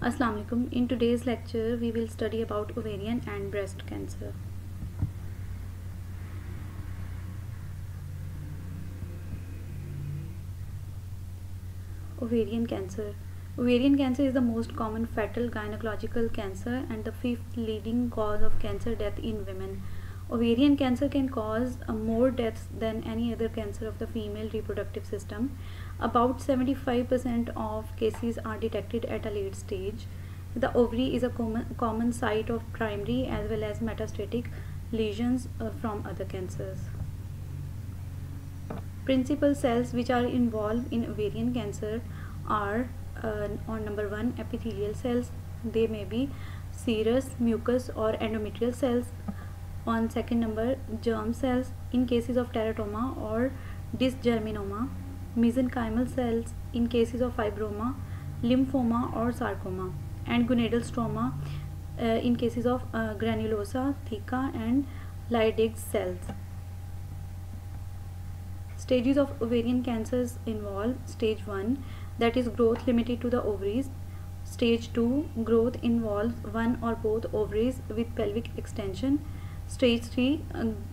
Assalamu alaikum. In today's lecture, we will study about ovarian and breast cancer. Ovarian cancer. Ovarian cancer is the most common fatal gynecological cancer and the fifth leading cause of cancer death in women. Ovarian cancer can cause more deaths than any other cancer of the female reproductive system. About 75% of cases are detected at a late stage. The ovary is a common site of primary as well as metastatic lesions from other cancers. Principal cells which are involved in ovarian cancer are on number 1 epithelial cells. They may be serous, mucous or endometrial cells. On second number, germ cells in cases of teratoma or dysgerminoma, mesenchymal cells in cases of fibroma, lymphoma or sarcoma, and gonadal stroma in cases of granulosa, theca and Leydig cells. Stages of ovarian cancers involve stage 1, that is growth limited to the ovaries. Stage 2, growth involves one or both ovaries with pelvic extension. Stage 3,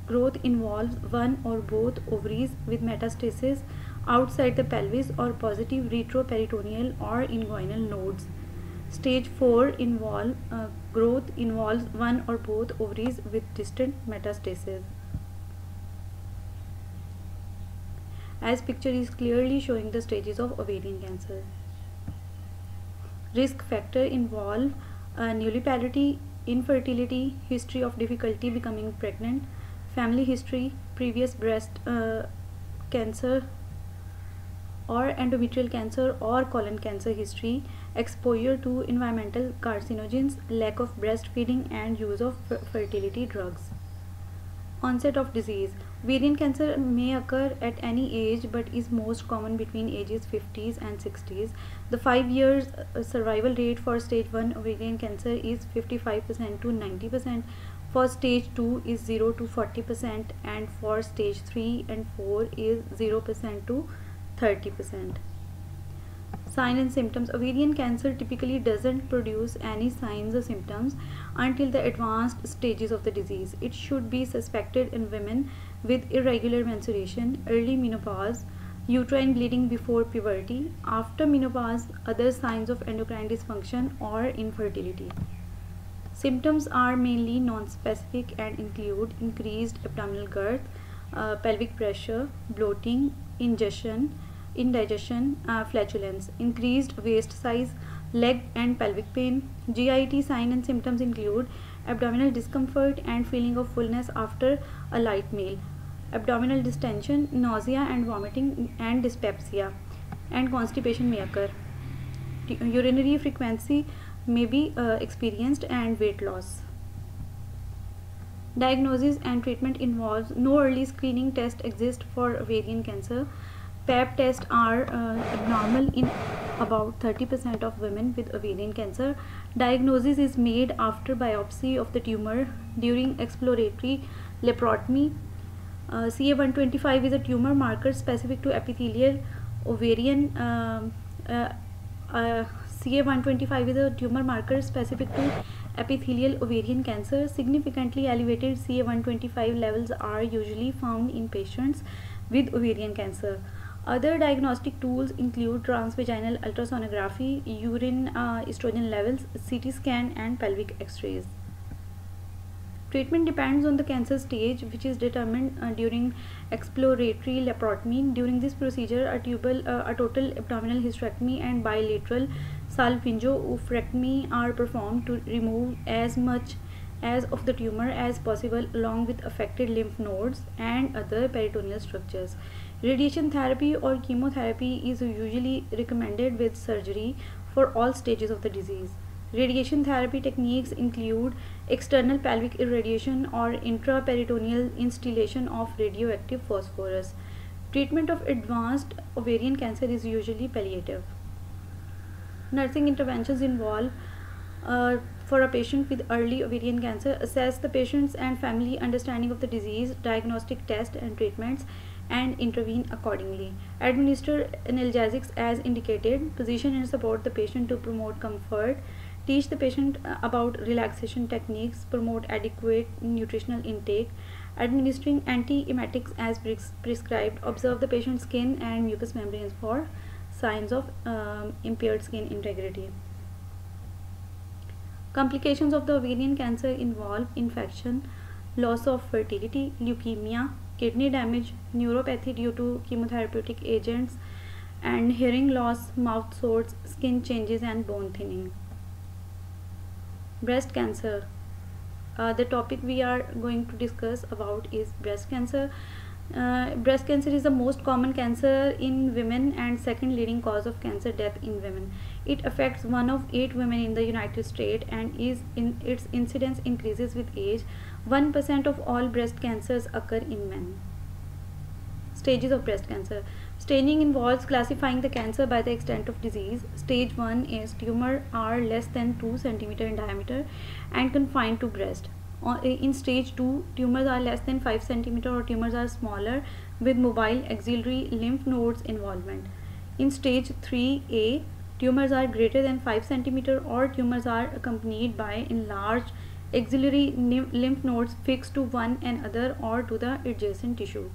growth involves one or both ovaries with metastasis outside the pelvis or positive retroperitoneal or inguinal nodes. Stage 4 growth involves one or both ovaries with distant metastasis. As picture is clearly showing the stages of ovarian cancer. Risk factor involve nulliparity, infertility, history of difficulty becoming pregnant, family history, previous breast cancer or endometrial cancer or colon cancer history, exposure to environmental carcinogens, lack of breastfeeding and use of fertility drugs. Onset of disease. Ovarian cancer may occur at any age but is most common between ages 50s and 60s. The 5 years survival rate for stage 1 ovarian cancer is 55% to 90%. For stage 2 is 0 to 40% and for stage 3 and 4 is 0% to 30%. Signs and symptoms. Ovarian cancer typically doesn't produce any signs or symptoms until the advanced stages of the disease. It should be suspected in women with irregular menstruation, early menopause, uterine bleeding before puberty, after menopause, other signs of endocrine dysfunction or infertility. Symptoms are mainly non-specific and include increased abdominal girth, pelvic pressure, bloating, indigestion, flatulence, increased waist size, leg and pelvic pain. GIT sign and symptoms include abdominal discomfort and feeling of fullness after a light meal, abdominal distension, nausea and vomiting and dyspepsia, and constipation may occur. Urinary frequency may be experienced and weight loss. Diagnosis and treatment involves no early screening test exists for ovarian cancer. Pap tests are abnormal in about 30% of women with ovarian cancer. Diagnosis is made after biopsy of the tumor during exploratory laparotomy. CA125 is a tumor marker specific to epithelial ovarian. CA125 is a tumor marker specific to epithelial ovarian cancer. Significantly elevated CA125 levels are usually found in patients with ovarian cancer. Other diagnostic tools include transvaginal ultrasonography, urine estrogen levels, CT scan and pelvic x-rays. Treatment depends on the cancer stage, which is determined during exploratory laparotomy. During this procedure, a total abdominal hysterectomy and bilateral salpingo-oophorectomy are performed to remove as much as of the tumor as possible along with affected lymph nodes and other peritoneal structures. Radiation therapy or chemotherapy is usually recommended with surgery for all stages of the disease. Radiation therapy techniques include external pelvic irradiation or intraperitoneal instillation of radioactive phosphorus. Treatment of advanced ovarian cancer is usually palliative. Nursing interventions involve for a patient with early ovarian cancer, assess the patient's and family understanding of the disease, diagnostic tests and treatments, and intervene accordingly. Administer analgesics as indicated. Position and support the patient to promote comfort. Teach the patient about relaxation techniques. Promote adequate nutritional intake. Administering antiemetics as prescribed. Observe the patient's skin and mucous membranes for signs of impaired skin integrity. Complications of the ovarian cancer involve infection, loss of fertility, leukemia, kidney damage, neuropathy due to chemotherapeutic agents, and hearing loss, mouth sores, skin changes, and bone thinning. Breast cancer. The topic we are going to discuss about is breast cancer. Breast cancer is the most common cancer in women and second leading cause of cancer death in women. It affects 1 of 8 women in the United States and its incidence increases with age. 1% of all breast cancers occur in men. Stages of breast cancer. Staging involves classifying the cancer by the extent of disease. Stage 1 is tumor are less than 2 cm in diameter and confined to breast. In stage 2, tumors are less than 5 cm or tumors are smaller with mobile axillary lymph nodes involvement. In stage 3A, tumors are greater than 5 cm or tumors are accompanied by enlarged axillary lymph nodes fixed to one another or to the adjacent tissue.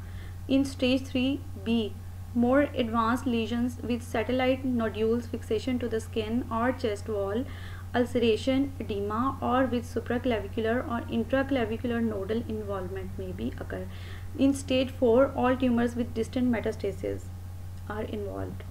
In stage 3B, more advanced lesions with satellite nodules, fixation to the skin or chest wall, ulceration, edema, or with supraclavicular or intraclavicular nodal involvement may be occur. In stage 4, all tumors with distant metastasis are involved.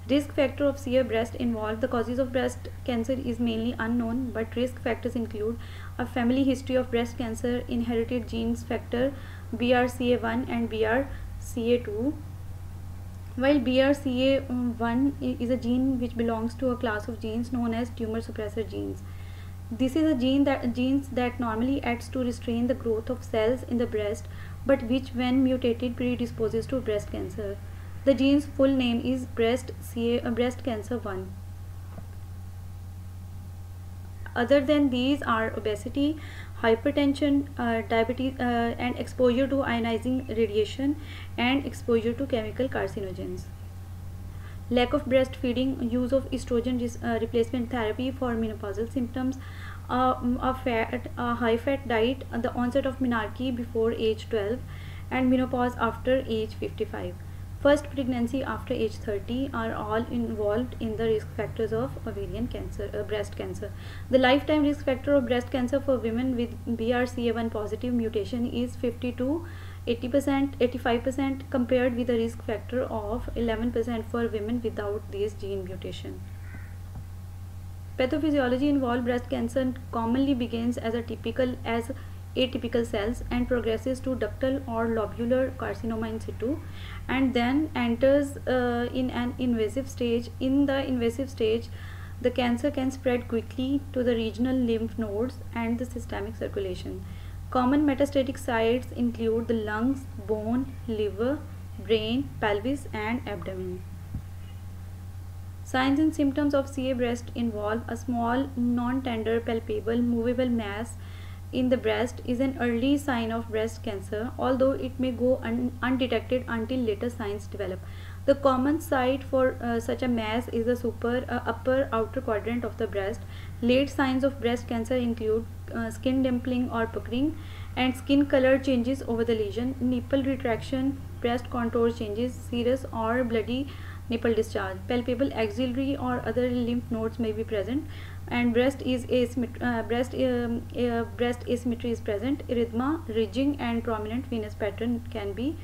Risk factor of severe breast involved. The causes of breast cancer is mainly unknown, but risk factors include a family history of breast cancer, inherited genes factor BRCA1 and BRCA2. While BRCA1 is a gene which belongs to a class of genes known as tumor suppressor genes. This is a genes that normally acts to restrain the growth of cells in the breast, but which when mutated predisposes to breast cancer. The gene's full name is breast cancer 1. Other than these are obesity, hypertension, diabetes, and exposure to ionizing radiation and exposure to chemical carcinogens. Lack of breastfeeding, use of estrogen replacement therapy for menopausal symptoms, a high fat diet, the onset of menarche before age 12, and menopause after age 55. First pregnancy after age 30 are all involved in the risk factors of ovarian cancer, breast cancer. The lifetime risk factor of breast cancer for women with BRCA1 positive mutation is 50 to 80%, 85% compared with the risk factor of 11% for women without this gene mutation. Pathophysiology involved breast cancer commonly begins as atypical cells and progresses to ductal or lobular carcinoma in situ and then enters in an invasive stage. In the invasive stage, the cancer can spread quickly to the regional lymph nodes and the systemic circulation. Common metastatic sites include the lungs, bone, liver, brain, pelvis, and abdomen. Signs and symptoms of CA breast involve a small, non-tender, palpable, movable mass in the breast is an early sign of breast cancer, although it may go undetected until later signs develop. The common site for such a mass is the upper outer quadrant of the breast. Late signs of breast cancer include skin dimpling or puckering and skin color changes over the lesion, nipple retraction, breast contour changes, serous or bloody nipple discharge, palpable axillary or other lymph nodes may be present, and breast asymmetry is present. Erythema, ridging, and prominent venous pattern can be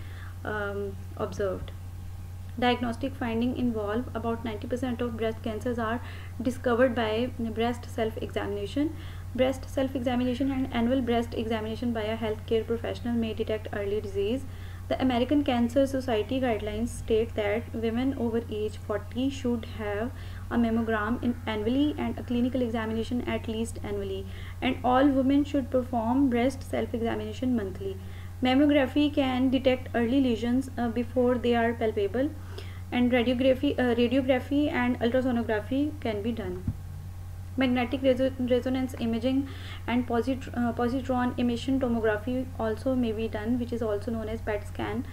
observed. Diagnostic finding involve about 90% of breast cancers are discovered by breast self-examination. Breast self-examination and annual breast examination by a healthcare professional may detect early disease. The American Cancer Society guidelines state that women over age 40 should have a mammogram annually and a clinical examination at least annually, and all women should perform breast self-examination monthly. Mammography can detect early lesions before they are palpable, and radiography and ultrasonography can be done. Magnetic resonance imaging and positron emission tomography also may be done, which is also known as PET scan.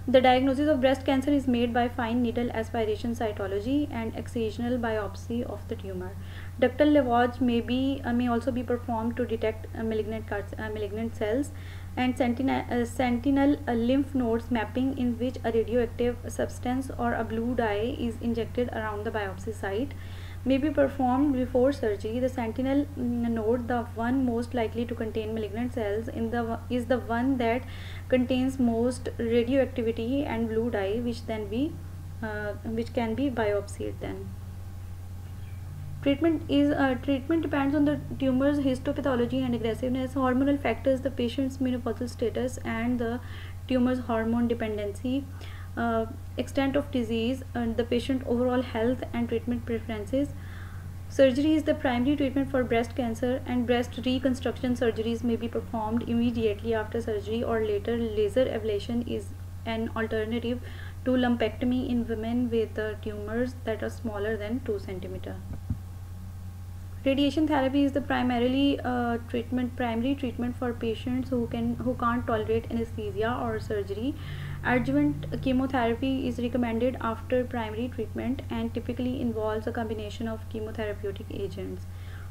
The diagnosis of breast cancer is made by fine needle aspiration cytology and excisional biopsy of the tumor. Ductal lavage may also be performed to detect malignant cells, and sentinel lymph nodes mapping, in which a radioactive substance or a blue dye is injected around the biopsy site, may be performed before surgery. The sentinel node, the one most likely to contain malignant cells, is the one that contains most radioactivity and blue dye, which can be biopsied then. Treatment depends on the tumor's histopathology and aggressiveness, hormonal factors, the patient's menopausal status, and the tumor's hormone dependency, extent of disease, and the patient overall health and treatment preferences. Surgery is the primary treatment for breast cancer, and breast reconstruction surgeries may be performed immediately after surgery, or later. Laser ablation is an alternative to lumpectomy in women with tumors that are smaller than 2 cm. Radiation therapy is the primary treatment for patients who can't tolerate anesthesia or surgery. Adjuvant chemotherapy is recommended after primary treatment and typically involves a combination of chemotherapeutic agents.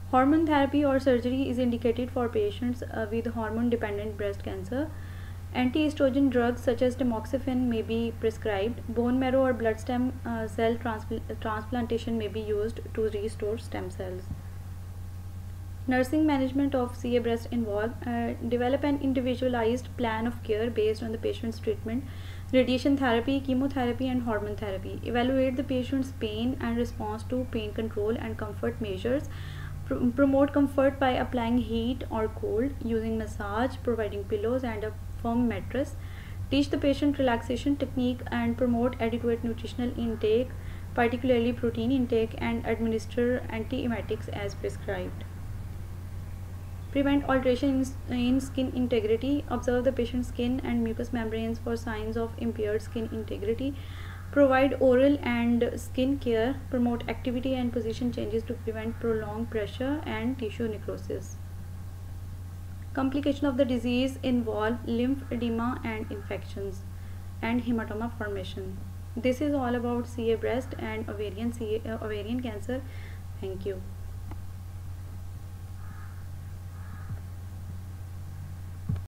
Hormone therapy or surgery is indicated for patients with hormone-dependent breast cancer. Anti-estrogen drugs such as tamoxifen may be prescribed. Bone marrow or blood stem cell transplantation may be used to restore stem cells. Nursing management of CA breast involve develop an individualized plan of care based on the patient's treatment, radiation therapy, chemotherapy, and hormone therapy. Evaluate the patient's pain and response to pain control and comfort measures. Promote comfort by applying heat or cold, using massage, providing pillows and a firm mattress. Teach the patient relaxation technique and promote adequate nutritional intake, particularly protein intake, and administer antiemetics as prescribed. Prevent alteration in skin integrity. Observe the patient's skin and mucous membranes for signs of impaired skin integrity. Provide oral and skin care. Promote activity and position changes to prevent prolonged pressure and tissue necrosis. Complications of the disease involve lymphedema and infections and hematoma formation. This is all about CA breast and ovarian cancer. Thank you.